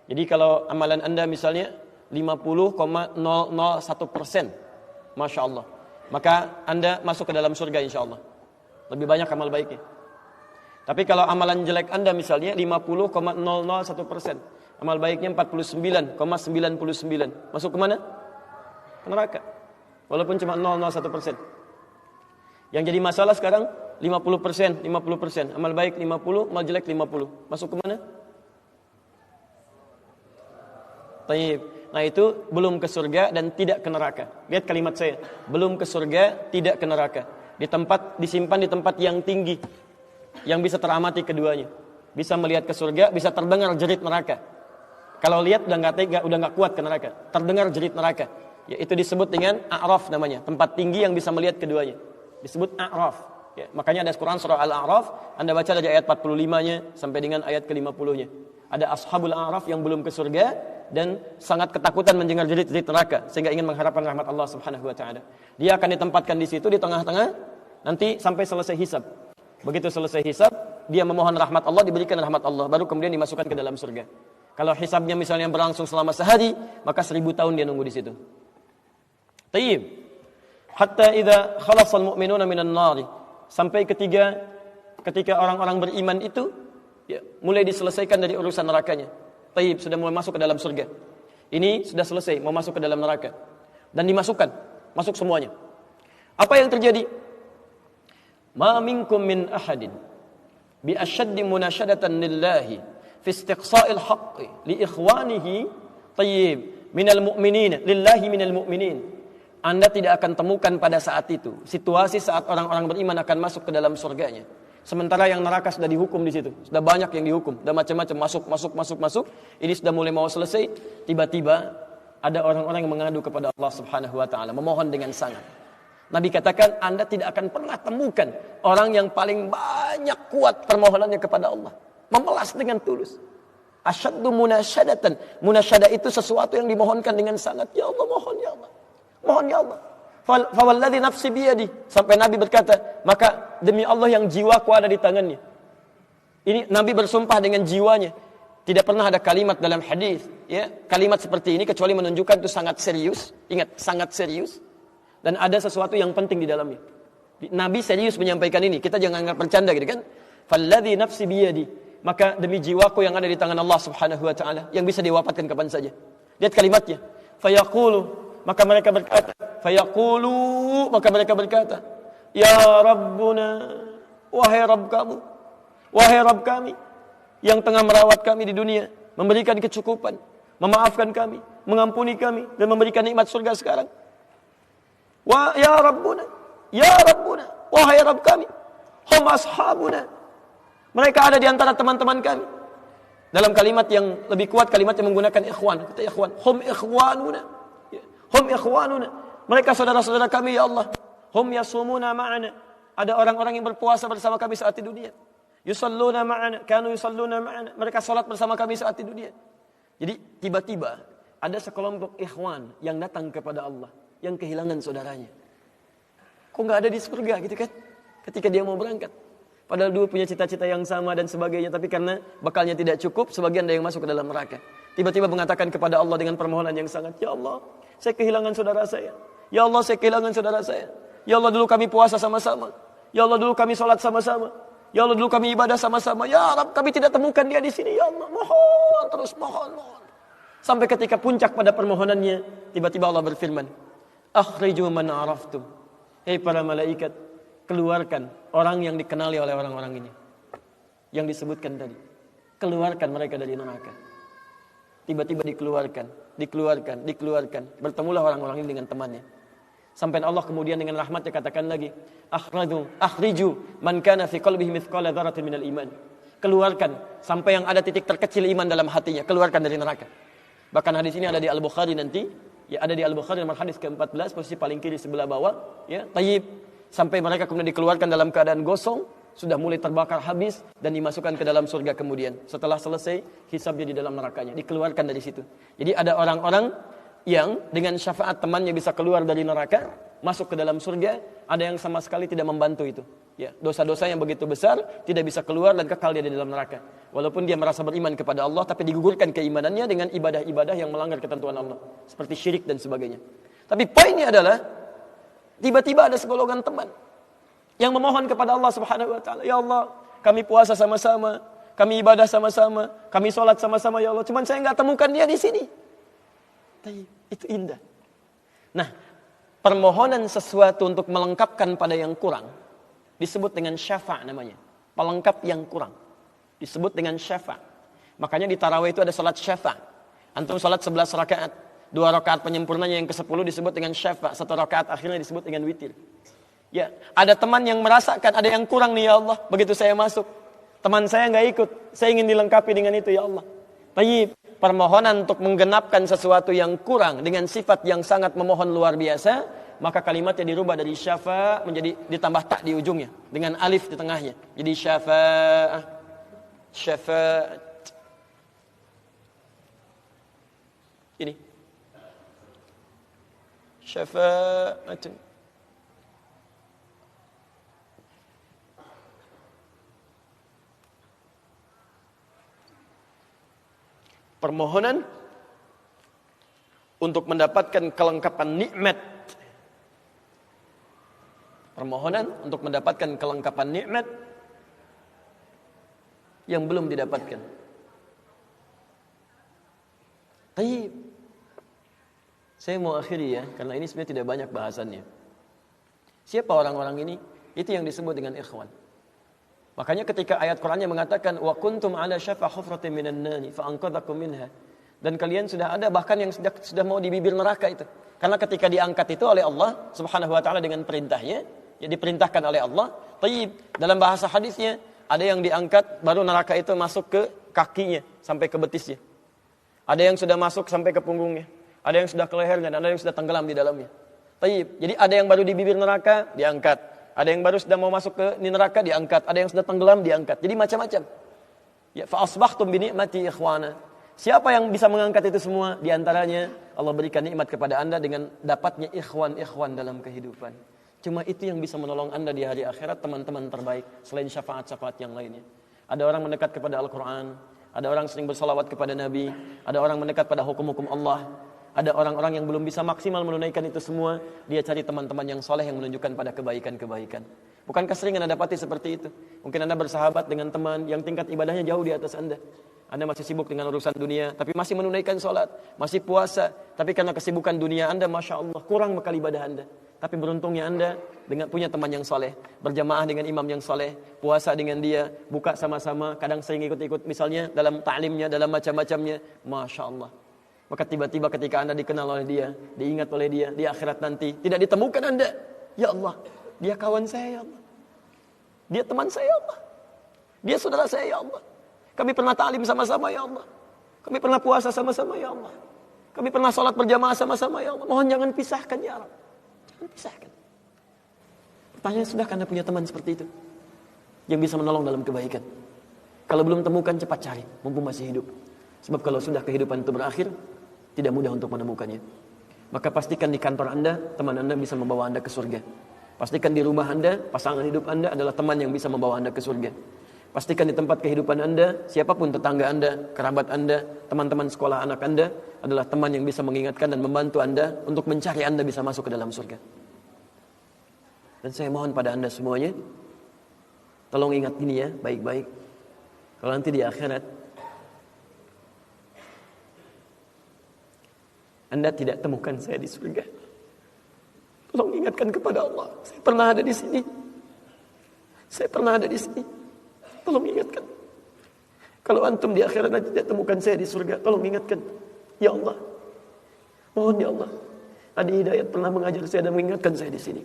Jadi kalau amalan Anda misalnya 50,001%, Masya Allah, maka Anda masuk ke dalam surga insya Allah. Lebih banyak amal baiknya. Tapi kalau amalan jelek Anda misalnya 50,001%, amal baiknya 49,99, masuk ke mana? Ke neraka. Walaupun cuma 0,01%. Yang jadi masalah sekarang 50%, amal baik 50, amal jelek 50. Masuk ke mana? Taib. Nah itu belum ke surga dan tidak ke neraka. Lihat kalimat saya, belum ke surga, tidak ke neraka. Disimpan di tempat yang tinggi, yang bisa teramati keduanya. Bisa melihat ke surga, bisa terdengar jerit neraka. Kalau lihat udah nggak kuat ke neraka. Terdengar jerit neraka. Ya, itu disebut dengan A'raf namanya, tempat tinggi yang bisa melihat keduanya. Disebut A'raf. Ya, makanya ada Quran surah Al-A'raf, Anda baca dari ayat 45-nya sampai dengan ayat ke-50-nya. Ada ashabul A'raf yang belum ke surga dan sangat ketakutan mendengar jerit-jerit neraka sehingga ingin mengharapkan rahmat Allah Subhanahu wa taala. Dia akan ditempatkan di situ di tengah-tengah nanti sampai selesai hisab. Begitu selesai hisab, dia memohon rahmat Allah, diberikan rahmat Allah, baru kemudian dimasukkan ke dalam surga. Kalau hisabnya misalnya berlangsung selama sehari, maka 1000 tahun dia nunggu di situ. Tayyib. Hatta idza khalasal mu'minuna minan nar. Sampai ketika orang-orang beriman itu ya, mulai diselesaikan dari urusan nerakanya. Tayyib, sudah mulai masuk ke dalam surga. Ini sudah selesai, mau masuk ke dalam neraka. Dan dimasukkan, masuk semuanya. Apa yang terjadi? Ma minkum min ahadin bi ashaddi munashadatan lillahi fi istiqsa'il haqqi li ikhwanihi tayyib minal mu'minin lillahi minal mu'minin. Anda tidak akan temukan pada saat itu situasi saat orang-orang beriman akan masuk ke dalam surganya. Sementara yang neraka sudah dihukum di situ, sudah banyak yang dihukum, sudah macam-macam masuk. Ini sudah mulai mau selesai, tiba-tiba ada orang-orang yang mengadu kepada Allah Subhanahu wa taala, memohon dengan sangat. Nabi katakan, Anda tidak akan pernah temukan orang yang paling banyak kuat permohonannya kepada Allah, memelas dengan tulus. Asyaddu munasyadatan. Munasyadah itu sesuatu yang dimohonkan dengan sangat. Ya Allah, mohon ya Allah. Mohon ya Allah. Fawalladzi nafsi biyadi. Sampai Nabi berkata, maka demi Allah yang jiwaku ada di tangannya. Ini Nabi bersumpah dengan jiwanya. Tidak pernah ada kalimat dalam hadis, ya, kalimat seperti ini kecuali menunjukkan itu sangat serius. Ingat, sangat serius. Dan ada sesuatu yang penting di dalamnya. Nabi serius menyampaikan ini. Kita jangan anggap bercanda gitu kan. Falladzi nafsi biyadi. Maka demi jiwaku yang ada di tangan Allah Subhanahu wa taala, yang bisa diwafatkan kapan saja. Lihat kalimatnya. Fayaqulu, maka mereka berkata, fayaqulu, maka mereka berkata, ya Rabbuna, wahai Rabb kamu, wahai Rabb kami yang tengah merawat kami di dunia, memberikan kecukupan, memaafkan kami, mengampuni kami dan memberikan nikmat surga sekarang. Wa ya Rabbuna, wahai Rabb kami, hum ashabuna. Mereka ada di antara teman-teman kami. Dalam kalimat yang lebih kuat, kalimat yang menggunakan ikhwan, kata ikhwan, hum ikhwanuna. Hum ikhwanuna. Mereka saudara-saudara kami ya Allah. Hum yasumuna ma'ana. Ada orang-orang yang berpuasa bersama kami saat di dunia. Yusalluna ma'ana, kanu yusalluna ma'ana. Mereka salat bersama kami saat di dunia. Jadi tiba-tiba ada sekelompok ikhwan yang datang kepada Allah, yang kehilangan saudaranya. Kok enggak ada di surga gitu kan? Ketika dia mau berangkat. Padahal dulu punya cita-cita yang sama dan sebagainya, tapi karena bekalnya tidak cukup, sebagian ada yang masuk ke dalam neraka. Tiba-tiba mengatakan kepada Allah dengan permohonan yang sangat, ya Allah, saya kehilangan saudara saya. Ya Allah, saya kehilangan saudara saya. Ya Allah, dulu kami puasa sama-sama. Ya Allah, dulu kami sholat sama-sama. Ya Allah, dulu kami ibadah sama-sama. Ya Rabb, kami tidak temukan dia di sini. Ya Allah, mohon terus, mohon. Sampai ketika puncak pada permohonannya, tiba-tiba Allah berfirman, akhriju man araftum. Hei para malaikat, keluarkan orang yang dikenali oleh orang-orang ini, yang disebutkan tadi. Keluarkan mereka dari neraka. Tiba-tiba dikeluarkan. Bertemulah orang-orang ini dengan temannya. Sampai Allah kemudian dengan rahmatnya katakan lagi, akhriju man kana fi qalbihi mithqala dzarratin minal iman. Keluarkan sampai yang ada titik terkecil iman dalam hatinya, keluarkan dari neraka. Bahkan hadis ini ada di Al-Bukhari nanti, ya ada di Al-Bukhari nomor hadis ke-14, posisi paling kiri sebelah bawah, ya, tayyib. Sampai mereka kemudian dikeluarkan dalam keadaan gosong, sudah mulai terbakar habis dan dimasukkan ke dalam surga kemudian. Setelah selesai hisabnya di dalam nerakanya, dikeluarkan dari situ. Jadi ada orang-orang yang dengan syafaat temannya bisa keluar dari neraka, masuk ke dalam surga, ada yang sama sekali tidak membantu itu. Ya, dosa-dosa yang begitu besar tidak bisa keluar dan kekal dia di dalam neraka. Walaupun dia merasa beriman kepada Allah, tapi digugurkan keimanannya dengan ibadah-ibadah yang melanggar ketentuan Allah, seperti syirik dan sebagainya. Tapi poinnya adalah tiba-tiba ada segolongan teman yang memohon kepada Allah Subhanahu wa taala, "Ya Allah, kami puasa sama-sama, kami ibadah sama-sama, kami sholat sama-sama ya Allah. Cuman saya nggak temukan dia di sini." Itu indah. Nah, permohonan sesuatu untuk melengkapkan pada yang kurang disebut dengan syafa' namanya. Pelengkap yang kurang disebut dengan syafa'. Makanya di tarawih itu ada salat syafa'. Antum salat 11 rakaat, 2 rakaat penyempurnanya yang ke-10 disebut dengan syafa', 1 rakaat akhirnya disebut dengan witir. Ya, ada teman yang merasakan ada yang kurang nih ya Allah, begitu saya masuk. Teman saya nggak ikut, saya ingin dilengkapi dengan itu ya Allah. Tayyib, permohonan untuk menggenapkan sesuatu yang kurang dengan sifat yang sangat memohon luar biasa, maka kalimatnya dirubah dari syafa' menjadi ditambah tak di ujungnya dengan alif di tengahnya. Jadi syafa'ah, syafa'at. Ini syafa'atun. Permohonan untuk mendapatkan kelengkapan nikmat. Permohonan untuk mendapatkan kelengkapan nikmat yang belum didapatkan. Tayyib. Saya mau akhiri ya, karena ini sebenarnya tidak banyak bahasannya. Siapa orang-orang ini? Itu yang disebut dengan ikhwan. Makanya ketika ayat Qur'annya mengatakan wa kuntum ala syafa hufratin minan nari fa anqadhakum minha. Dan kalian sudah ada bahkan yang sudah mau di bibir neraka itu. Karena ketika diangkat itu oleh Allah Subhanahu wa taala dengan perintahnya, ya diperintahkan oleh Allah. Tayyib, dalam bahasa hadisnya ada yang diangkat baru neraka itu masuk ke kakinya sampai ke betisnya. Ada yang sudah masuk sampai ke punggungnya. Ada yang sudah ke lehernya dan ada yang sudah tenggelam di dalamnya. Tayyib. Jadi ada yang baru di bibir neraka diangkat. Ada yang baru sudah mau masuk ke neraka diangkat, ada yang sudah tenggelam diangkat. Jadi macam-macam. Ya, fa asbahtum bi ni'mati ikhwana. Siapa yang bisa mengangkat itu semua? Di antaranya Allah berikan nikmat kepada Anda dengan dapatnya ikhwan-ikhwan dalam kehidupan. Cuma itu yang bisa menolong Anda di hari akhirat, teman-teman terbaik selain syafaat-syafaat yang lainnya. Ada orang mendekat kepada Al-Qur'an, ada orang sering bersalawat kepada Nabi, ada orang mendekat pada hukum-hukum Allah. Ada orang-orang yang belum bisa maksimal menunaikan itu semua, dia cari teman-teman yang soleh yang menunjukkan pada kebaikan-kebaikan. Bukankah sering Anda dapati seperti itu? Mungkin Anda bersahabat dengan teman yang tingkat ibadahnya jauh di atas Anda. Anda masih sibuk dengan urusan dunia, tapi masih menunaikan sholat, masih puasa. Tapi karena kesibukan dunia Anda, Masya Allah, kurang bekal ibadah Anda. Tapi beruntungnya Anda dengan punya teman yang soleh, berjamaah dengan imam yang soleh, puasa dengan dia, buka sama-sama, kadang sering ikut-ikut misalnya dalam ta'limnya, dalam macam-macamnya. Masya Allah. Maka tiba-tiba ketika Anda dikenal oleh dia, diingat oleh dia, di akhirat nanti tidak ditemukan Anda. Ya Allah, dia kawan saya ya Allah. Dia teman saya ya Allah. Dia saudara saya ya Allah. Kami pernah ta'lim sama-sama ya Allah. Kami pernah puasa sama-sama ya Allah. Kami pernah sholat berjamaah sama-sama ya Allah. Mohon jangan pisahkan ya Allah. Jangan pisahkan. Pertanyaan, sudahkah Anda punya teman seperti itu? Yang bisa menolong dalam kebaikan? Kalau belum temukan, cepat cari, mumpung masih hidup. Sebab kalau sudah kehidupan itu berakhir, tidak mudah untuk menemukannya. Maka pastikan di kantor Anda, teman Anda bisa membawa Anda ke surga. Pastikan di rumah Anda, pasangan hidup Anda adalah teman yang bisa membawa Anda ke surga. Pastikan di tempat kehidupan Anda, siapapun tetangga Anda, kerabat Anda, teman-teman sekolah anak Anda adalah teman yang bisa mengingatkan dan membantu Anda untuk mencari Anda bisa masuk ke dalam surga. Dan saya mohon pada Anda semuanya, tolong ingat ini ya, baik-baik. Kalau nanti di akhirat Anda tidak temukan saya di surga, tolong ingatkan kepada Allah, saya pernah ada di sini. Saya pernah ada di sini. Tolong ingatkan. Kalau antum di akhirat nanti tidak temukan saya di surga, tolong ingatkan. Ya Allah, mohon ya Allah, Adi Hidayat pernah mengajar saya dan mengingatkan saya di sini.